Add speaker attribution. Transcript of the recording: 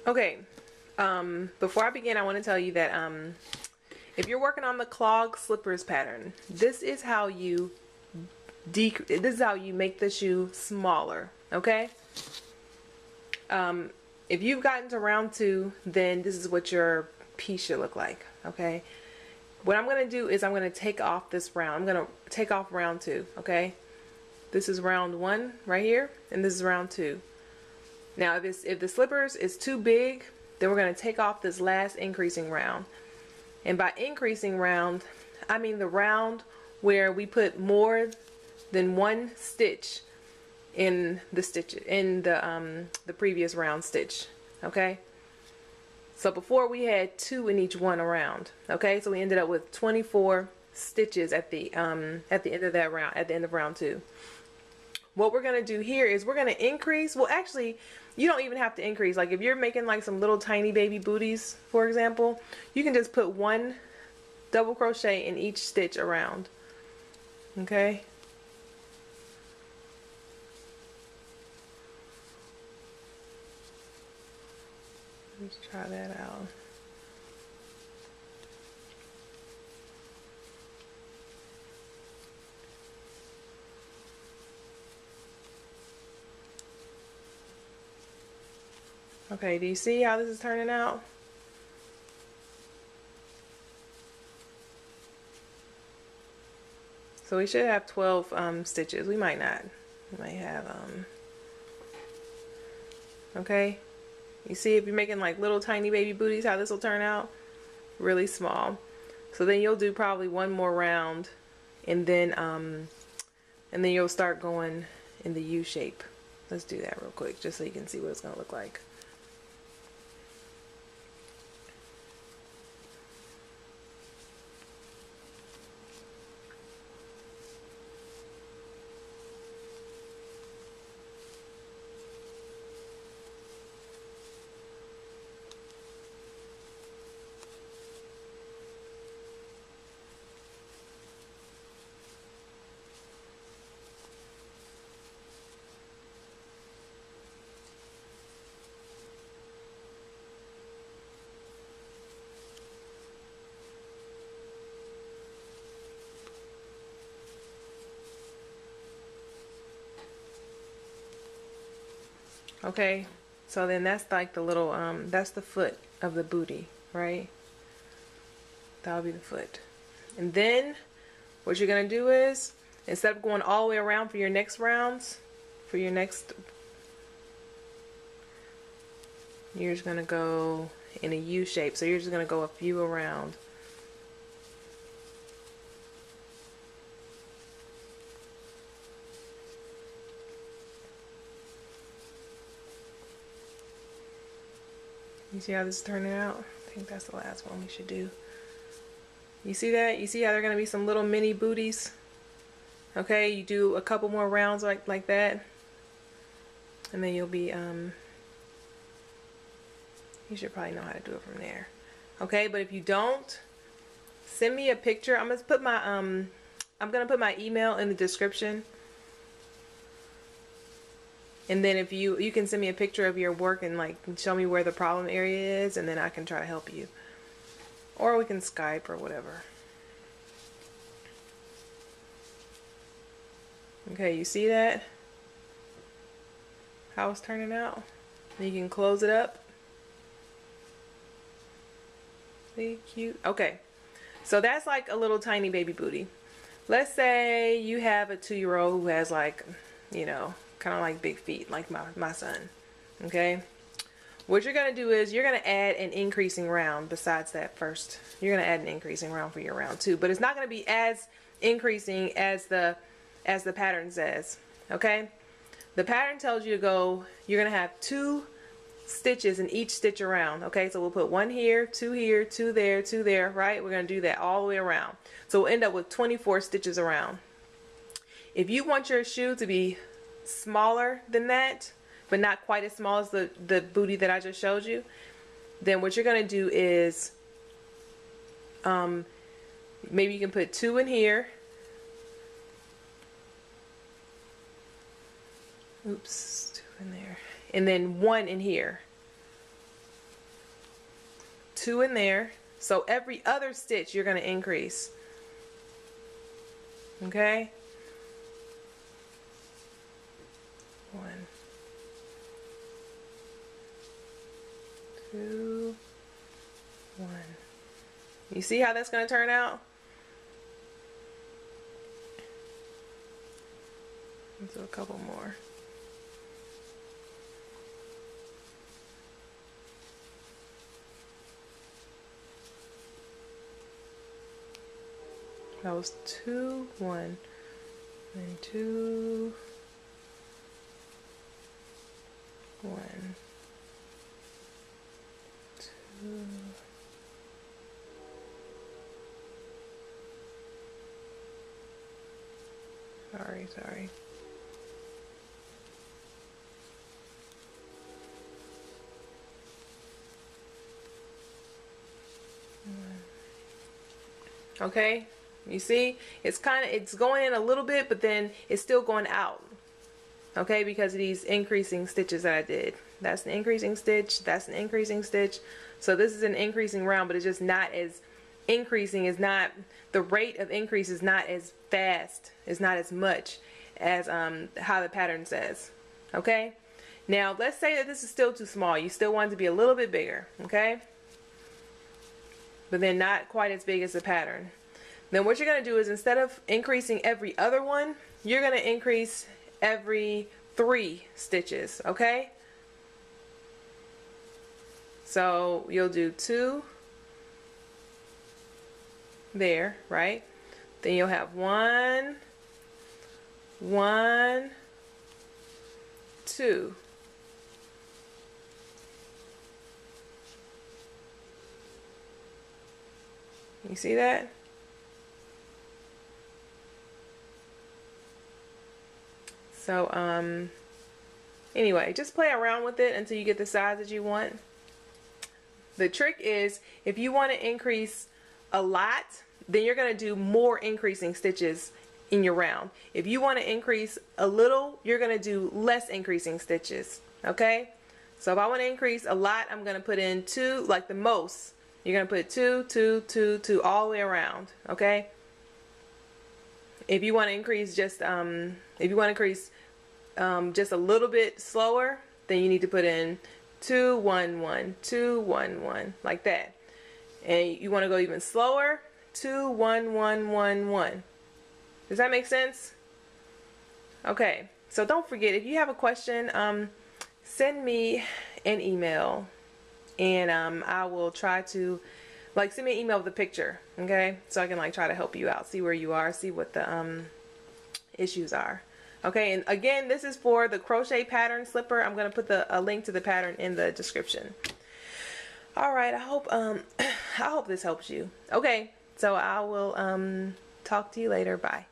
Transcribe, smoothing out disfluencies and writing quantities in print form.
Speaker 1: Okay, before I begin, I want to tell you that if you're working on the clog slippers pattern, this is how you make the shoe smaller. Okay. If you've gotten to round 2, then this is what your piece should look like. Okay. What I'm going to do is I'm going to take off this round. I'm going to take off round 2. Okay. This is round 1 right here, and this is round 2. Now, if the slippers is too big, then we're going to take off this last increasing round. And by increasing round, I mean the round where we put more than 1 stitch in the previous round stitch. Okay. So before we had 2 in each one around. Okay. So we ended up with 24 stitches at the end of that round, at the end of round 2. What we're going to do here is we're going to increase. Well, actually, you don't even have to increase. Like if you're making like some little tiny baby booties, for example, you can just put 1 double crochet in each stitch around. Okay. Let's try that out. Okay, do you see how this is turning out? So we should have 12 stitches. We might not. We might have okay. You see, if you're making like little tiny baby booties, how this will turn out? Really small. So then you'll do probably 1 more round, and then you'll start going in the U shape. Let's do that real quick, just so you can see what it's gonna look like. Okay, so then that's like the little that's the foot of the booty, right? That'll be the foot. And then what you're gonna do is, instead of going all the way around for your next rounds, you're just gonna go in a U shape. So you're just gonna go a few around. You see how this is turning out? I think that's the last one we should do. You see that? You see how they're going to be some little mini booties? Okay, you do a couple more rounds like that. And then you'll be, you should probably know how to do it from there. Okay, but if you don't, send me a picture. I'm going to put my email in the description. And then if you can send me a picture of your work and like show me where the problem area is, and then I can try to help you. Or we can Skype or whatever. Okay, you see that? How it's turning out? You can close it up. See, cute. Okay, so that's like a little tiny baby booty. Let's say you have a 2-year-old who has like, you know, kind of like big feet, like my son. Okay, what you're gonna do is you're gonna add an increasing round besides that first. You're gonna add an increasing round for your round 2, but it's not gonna be as increasing as the pattern says. Okay, the pattern tells you to go, you're gonna have 2 stitches in each stitch around. Okay, so we'll put 1 here, 2 there, 2 there, right? We're gonna do that all the way around, so we'll end up with 24 stitches around. If you want your shoe to be smaller than that, but not quite as small as the booty that I just showed you, then what you're gonna do is maybe you can put 2 in here. Oops, 2 in there, and then 1 in here. 2 in there. So every other stitch you're going to increase. Okay? 1, 2, 1. You see how that's going to turn out? Let's do a couple more. That was 2, 1, and 2, 1, 2. Sorry. Okay, you see, it's going in a little bit, but then it's still going out. Okay, because of these increasing stitches that I did. That's an increasing stitch, that's an increasing stitch. So this is an increasing round, but it's just not as increasing, is not, the rate of increase is not as fast, it's not as much as how the pattern says. Okay, now let's say that this is still too small. You still want it to be a little bit bigger, okay, but then not quite as big as the pattern. Then what you're going to do is, instead of increasing every other one, you're going to increase every 3 stitches. Okay, so you'll do 2 there, right? Then you'll have 1, 1, 2. You see that? So anyway, just play around with it until you get the size that you want. The trick is, if you want to increase a lot, then you're going to do more increasing stitches in your round. If you want to increase a little, you're going to do less increasing stitches. Okay, so if I want to increase a lot, I'm going to put in 2, like the most. You're going to put 2, 2, 2, 2 all the way around. Okay, if you want to increase just just a little bit slower, then you need to put in 2, 1, 1, 2, 1, 1, like that. And you want to go even slower, 2, 1, 1, 1, 1. Does that make sense? Okay, so don't forget, if you have a question, send me an email, and I will try to, like, send me an email with a picture, okay, so I can like try to help you out, see where you are, see what the issues are. Okay, and again, this is for the crochet pattern slipper. I'm going to put a link to the pattern in the description. All right, I hope this helps you. Okay, so I will talk to you later. Bye.